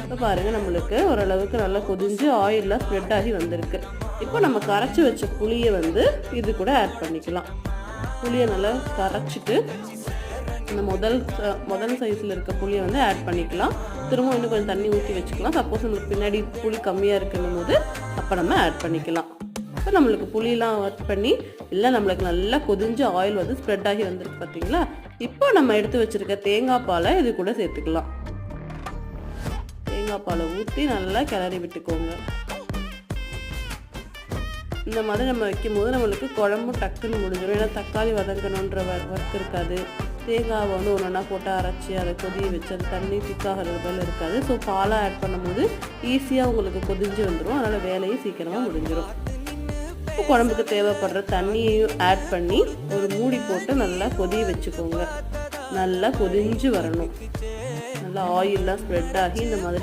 இப்போ பாருங்கள் நம்மளுக்கு ஓரளவுக்கு நல்லா கொதிஞ்சு ஆயிலெலாம் ஸ்ப்ரெட் ஆகி வந்திருக்கு. இப்போ நம்ம கரைச்சி வச்ச புளியை வந்து இது கூட ஆட் பண்ணிக்கலாம். புளியை நல்லா கரைச்சிட்டு இந்த முதல் சைஸில் இருக்க புளியை வந்து ஆட் பண்ணிக்கலாம். திரும்ப இன்னும் கொஞ்சம் தண்ணி ஊற்றி வச்சுக்கலாம். சப்போஸ் நம்மளுக்கு பின்னாடி புளி கம்மியாக இருக்குன்னும் போது அப்போ நம்ம ஆட் பண்ணிக்கலாம். இப்போ நம்மளுக்கு புளியெலாம் ஆட் பண்ணி இல்லை நம்மளுக்கு நல்லா கொதிஞ்சு ஆயில் வந்து ஸ்ப்ரெட் ஆகி வந்திருக்கு பார்த்தீங்களா. இப்போ நம்ம எடுத்து வச்சுருக்க தேங்காய் பாலை இது கூட சேர்த்துக்கலாம். தேங்காய் பாலை ஊற்றி நல்லா கிளறி விட்டுக்கோங்க. இந்த மாதிரி நம்ம வைக்கும்போது நம்மளுக்கு குழம்பும் டக்குன்னு முடிஞ்சிடும். ஏன்னா தக்காளி வதங்கணுன்ற ஒர்க் இருக்காது. தேங்காவை வந்து ஒன்று ஒன்றா போட்டு அரைச்சி அதை கொதிய வச்சு அது தண்ணி திக்காகிறது போல் இருக்காது. ஸோ பாலை ஆட் பண்ணும்போது ஈஸியாக உங்களுக்கு கொதிஞ்சு வந்துடும். அதனால் வேலையும் சீக்கிரமாக முடிஞ்சிடும். இப்போ குழம்புக்கு தேவைப்படுற தண்ணியையும் ஆட் பண்ணி ஒரு மூடி போட்டு நல்லா கொதிய வச்சுக்கோங்க. நல்லா கொதிஞ்சு வரணும். நல்லா ஆயிலெலாம் ஸ்ப்ரெட் ஆகி இந்த மாதிரி